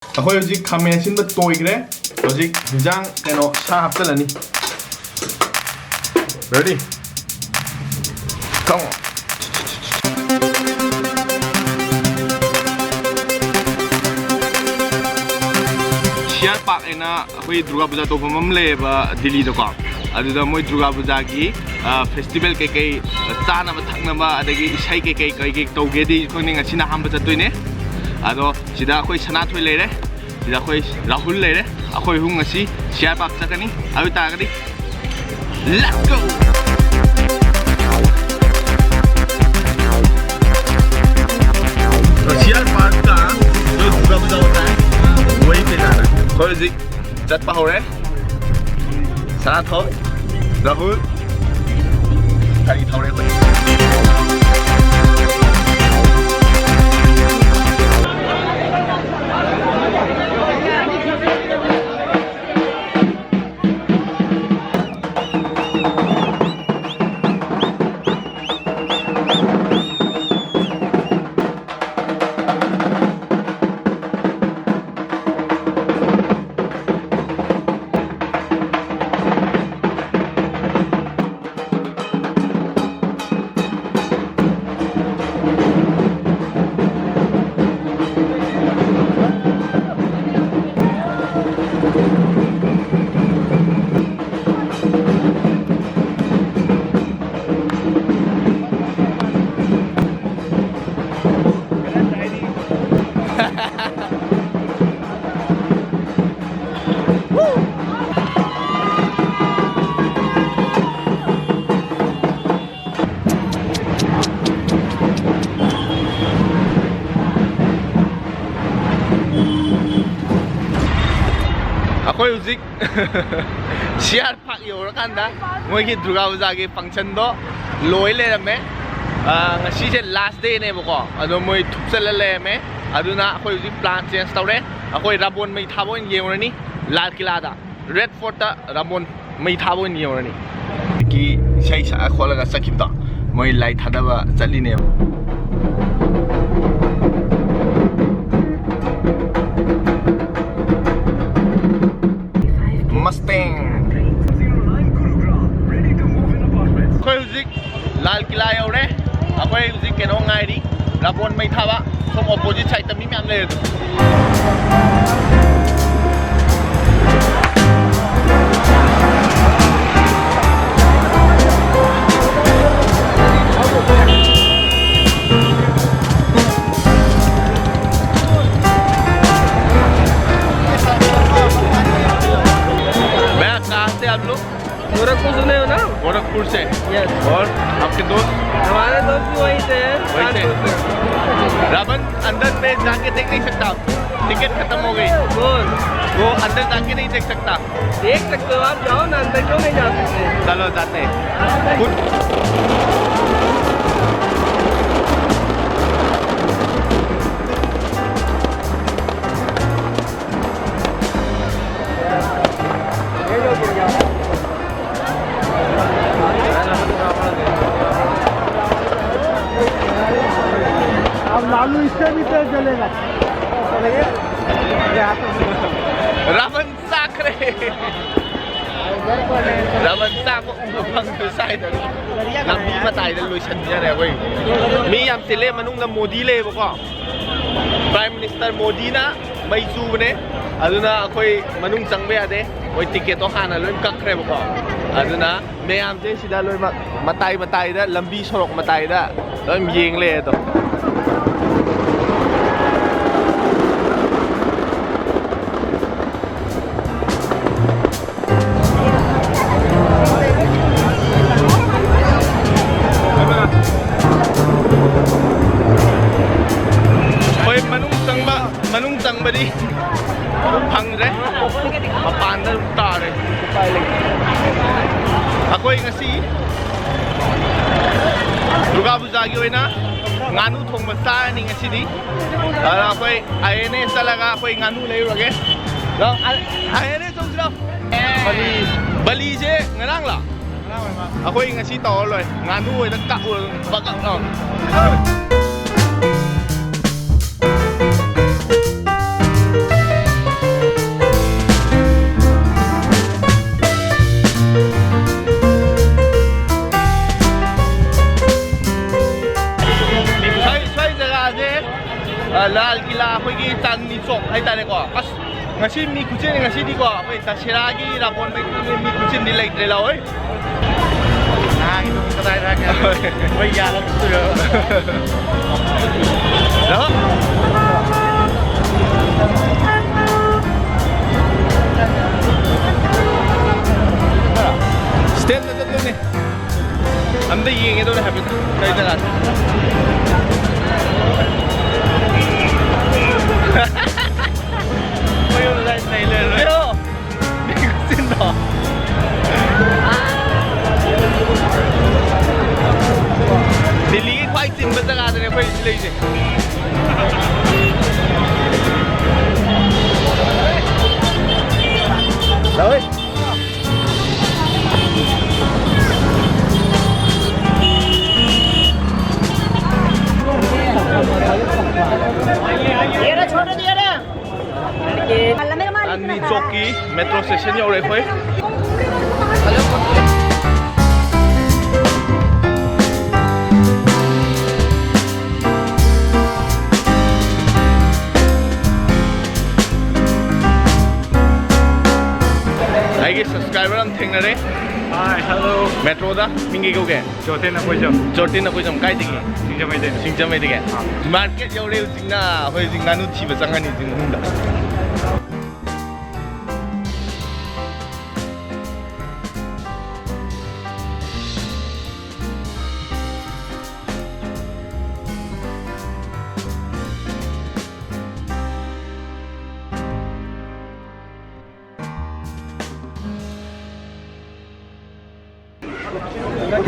ꯑꯩꯈꯣꯏ ꯍꯧꯖꯤꯛ ꯈꯥꯃꯦꯟ ꯑꯁꯤꯟꯕ ꯇꯣꯏꯈ꯭ꯔꯦ ꯍꯧꯖꯤꯛ ꯍꯤꯟꯖꯥꯡ ꯀꯩꯅꯣ ꯁꯥ ꯍꯥꯞꯆꯜꯂꯅꯤ ready come on Share Park ena ꯑꯩꯈꯣꯏ Durga puja ꯇꯧꯐꯝ ꯑꯃ ꯂꯩꯌꯦꯕ ꯗꯤꯜꯂꯤꯗꯀꯣ ꯑꯗꯨꯗ ꯃꯣꯏ Durga pujaꯒꯤ ꯐꯦꯁꯇꯤꯚꯦꯜ ꯀꯩꯀꯩ ꯆꯥꯅꯕ ꯊꯛꯅꯕ ꯑꯗꯒꯤ ꯏꯁꯩ ꯀꯩꯀꯩ ꯇꯧꯒꯦꯗꯤ ꯑꯩꯈꯣꯏꯅ ꯉꯁꯤꯅ ꯑꯍꯥꯟꯕ ꯆꯠꯇꯣꯏꯅꯦ ꯑꯗꯣ ꯁꯤꯗ ꯑꯩꯈꯣꯏ ꯁꯅꯥꯊꯣꯏ ꯂꯩꯔꯦ ꯁꯤꯗ ꯑꯩꯈꯣꯏ ꯔꯥꯍꯨꯜ ꯂꯩꯔꯦ ꯑꯩꯈꯣꯏ ꯑꯍꯨꯝ ꯉꯁꯤ Share Park ꯆꯠꯀꯅꯤ ꯑꯗꯨ ꯇꯥꯔꯒꯗꯤ let's go Share Park का जो Durga puja होता है वही पे जाना है कोई हौजिक चटपा हो रहे सनाथोई राहुल गाड़ी थावरे कोई ꯑꯩꯈꯣꯏ ꯍꯧꯖꯤꯛ Share Park ꯌꯧꯔꯀꯥꯟꯗ ꯃꯣꯏꯒꯤ Durga pujaꯒꯤ ꯐꯪꯁꯟꯗꯣ ꯂꯣꯏ ꯂꯩꯔꯝꯃꯦ ꯉꯁꯤꯁꯦ ꯂꯥꯁ ꯗꯦꯅꯦꯕꯀꯣ ꯑꯗꯣ ꯃꯣꯏ ꯊꯨꯞꯆꯜꯂ ꯂꯩꯔꯝꯃꯦ ꯑꯗꯨꯅ ꯑꯩꯈꯣꯏ ꯍꯧꯖꯤꯛ ꯄ꯭ꯂꯥꯟ ꯆꯦꯟꯖ ꯇꯧꯔꯦ ꯑꯩꯈꯣꯏ Rabon ꯃꯩ ꯊꯥꯕ ꯑꯣꯏꯅ ꯌꯦꯡꯉꯨꯔꯅꯤ ꯂꯥꯜ ꯀꯤꯂꯥꯗ ꯔꯦꯗ ꯐꯣꯔꯠꯇ Rabon ꯃꯩ ꯊꯥꯕ ꯑꯣꯏꯅ ꯌꯦꯡꯉꯨꯔꯅꯤ ꯍꯧꯖꯤꯛꯀꯤ ꯏꯁꯩ ꯁꯛꯑ ꯈꯣꯠꯂꯒ ꯆꯠꯈꯤꯕꯗꯣ ꯃꯣꯏ ꯂꯥꯏ ꯊꯥꯗꯕ ꯆꯠꯂꯤꯅꯦꯕ Mustang. Koi huzik Lal Kila yaure. Akoi huzik keno ngairi. Rabon mai thaba. Som opposite side ta mi myam le. आप लोग गोरखपुर सुने हो ना गोरखपुर से यस और आपके दोस्त हमारे दोस्त भी वहीं से हैं रावण अंदर में जाके देख नहीं सकता टिकट खत्म हो गई वो अंदर जाके नहीं देख सकता देख सकते हो आप जाओ ना अंदर क्यों नहीं जा सकते चलो जाते हैं लालू इससे भी तेज जलेगा रावण साख रहे रावण साख फंग साइड लंबी मताई दा लोइसन जरे कोई मी याम सिले मनुंग मोदी लेबको प्राइम मिनिस्टर मोदी ना मई चूबने अदुना अखोई मनुंग चंगबे यादे ओई टिकेट तो हाना लोइन कखरेबको अदुना मेयाम जे सिदा लोइ मताई दा लंबी सोरक मताई दा लोइ येंग ले तो Manung badi phangre mapan da tare akoi ngasi Durga puja gi oina Nganu thongba sa ni ngasi di akoi aene salaga akoi Nganu leirage dong aene somjro bali je ngarang la akoi ngasi taw loi Nganu oi da ka bakak no hay ta ko as ngasi mi kuchin ngasi di ko oi ta shiragi rabon mai mi kuchin di lai tre la oi Nah, itu kita tanya kan. Oh iya lah itu ya. đó stand na tatlo ni amda yenge to na habit kay jaga mayo na style yo ni kusin do Delhi की ख्वाहिश इन बंदा का आदमी कोई ले इसे लाओ ये ना छोटा दिया ना अन्नी चौकी मेट्रो स्टेशन या उड़े कोई आइए सब्सक्राइबर हम थे ना रे Hi, hello. मेट्रो दा मिंगे को क्या Jotin na po siya. जोटी ना कोई जम काय दिखे Singja may din. सिंचा में दिखे मार्केट या उड़े जिंगा होय जिंगा नु थी बचांगा नहीं जिंगा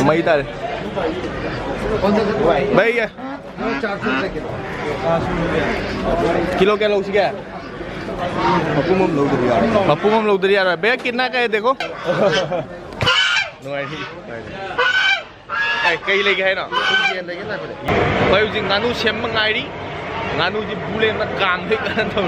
mấy ta bây giờ kilo क्या लोग क्या पप्पू मम लोग दरिया रहा है भैया कितना का है देखो कई लेके है ना भाई जी गानू शेम मंगाई गानू जी बुले ना काम है करन तो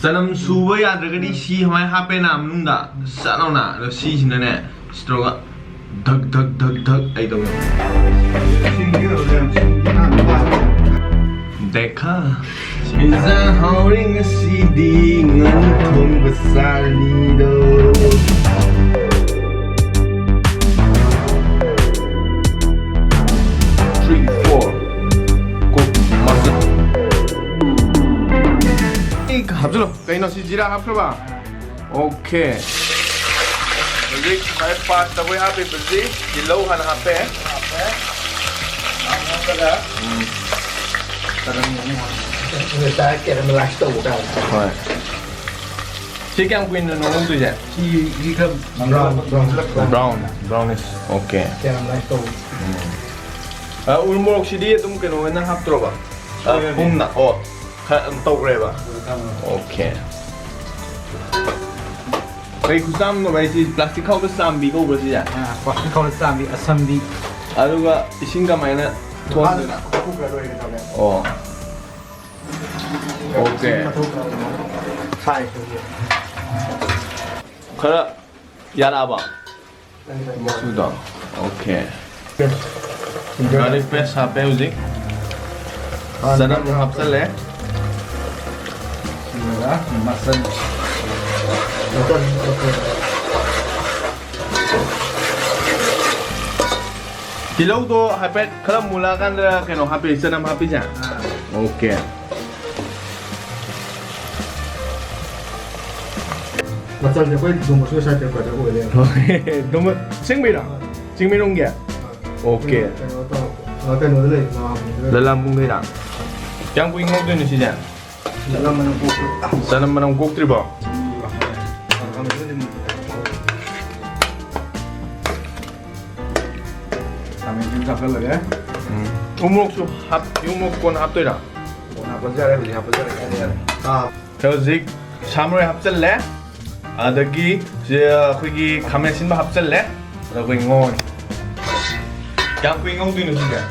सनम सुबह याद रखनी सी हमारे हाँ पे नाम लूँगा सनो ना लो सी जिन्हें ने स्ट्रोगा धक धक धक धक आई तो देखा इज़ा हॉरिंग CD nganu thongba salnido 合咗咯，計落試紙啦，合咗吧 ？OK。Balik may pasta ko happy birthday. Dilaw ka na happy. Người ta caramelize tàu ra. Rồi. Chị kem queen nó không tùy vậy? Chị ghi thơm brownish. OK. Caramelize tàu. 울모록 시리에 좀 그노는 합 들어봐. 봄나. tàu rồi ba. OK. Vậy kusam no vậy thì plastic khâu cái sam bị câu bớt gì à? Plastic khâu cái sam bị asam bị. 아루가 이신가 마이나 도와주나. 어. 오케이. 그래. 야라봐. 수다. 오케이. Gari pes HP uzik. Sana hapsal hai. Bismillah, masan. Kilau to hapet kalau mulakan dia kena habis senam habis ya. Okey. Macam dia pun cuma susah cepat aku dia. Dum singmirong dia. Okey. Kan boleh. Dalam bung dia. Yang puing ngau tu ni sih ya. Dalam menunggu. Dalam menunggu tribo. 잡을래? 우묵수 우묵권 합도이라. 하버자래 우리 하버자래 아 hꯧ직 사무라이 합절래? 아더기 저기 가면 신바 합절래? 라고 인고. 양 인고 되는 순간.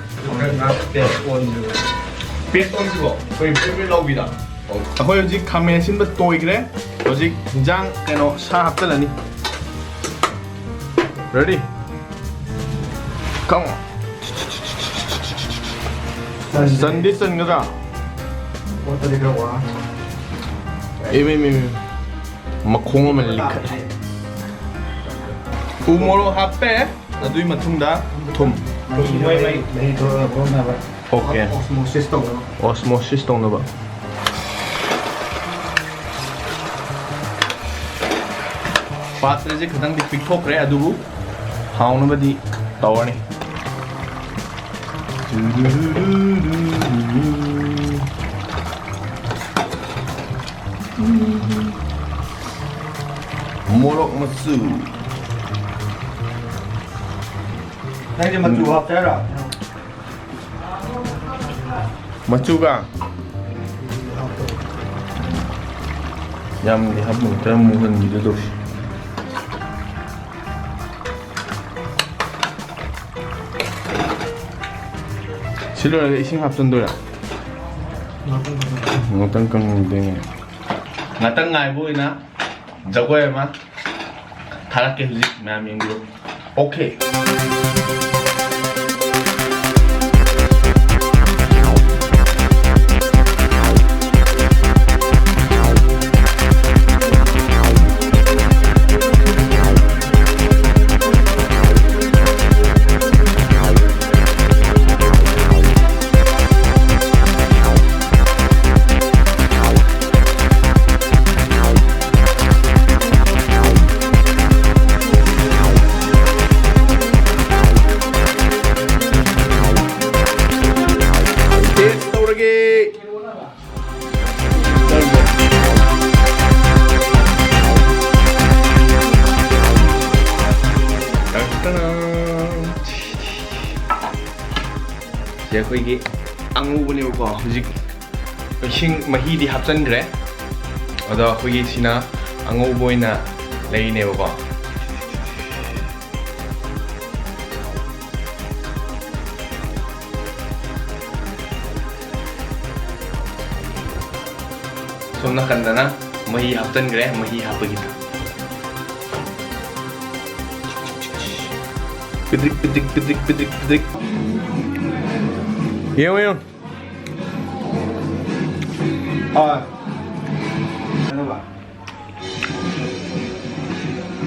삐똥 그거 거의 삐삐 나오기다. hꯧ직 가면 신바 또 이그래? hꯧ직 장 에노 사 합절라니. Ready? Come on. Sunday nga What are you going Imi makhongo malika. Umoro hape aduy matunda thum. May Okay. osmosis to Osmosis tong na ba? Patra je kadang di pikthok re adubu hauna ba di tawani. Morok masu. Này thì mà chủ học thế rồi Machuga. Yam di habung tamuhan di dos. Silo na ising hapson do ya. Ngotang kang ding. Ngatang ngai boy na. Jagoy ma. Tharake huzik ma'am yung group. Okay. ꯑꯩꯈꯣꯏꯒꯤ ꯑꯉꯧꯕꯅꯦꯕꯀꯣ ꯍꯧꯖꯤꯛ ꯏꯁꯤꯡ ꯃꯍꯤꯗꯤ ꯍꯥꯞꯆꯟꯈ꯭ꯔꯦ ꯑꯗꯣ ꯑꯩꯈꯣꯏꯒꯤ ꯁꯤꯅ ꯑꯉꯧꯕ ꯑꯣꯏꯅ ꯂꯩꯅꯦꯕꯀꯣ ꯁꯣꯝ ꯅꯥꯀꯟꯗꯅ ꯃꯍꯤ ꯍꯥꯞꯆꯟꯈ꯭ꯔꯦ ꯃꯍꯤ ꯍꯥꯞꯄꯒꯤꯗ ꯄꯤꯗ꯭ꯔꯤꯛ ꯄꯤꯗ꯭ꯔꯤꯛ ꯄꯤꯗ꯭ꯔꯤꯛ ꯄꯤꯗ꯭ꯔꯤꯛ ꯄꯤꯗ꯭ꯔꯤꯛ Yung. Ano ba?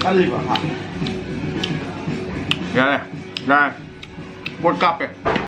Kali ba? Yan. Yan. World Cup eh.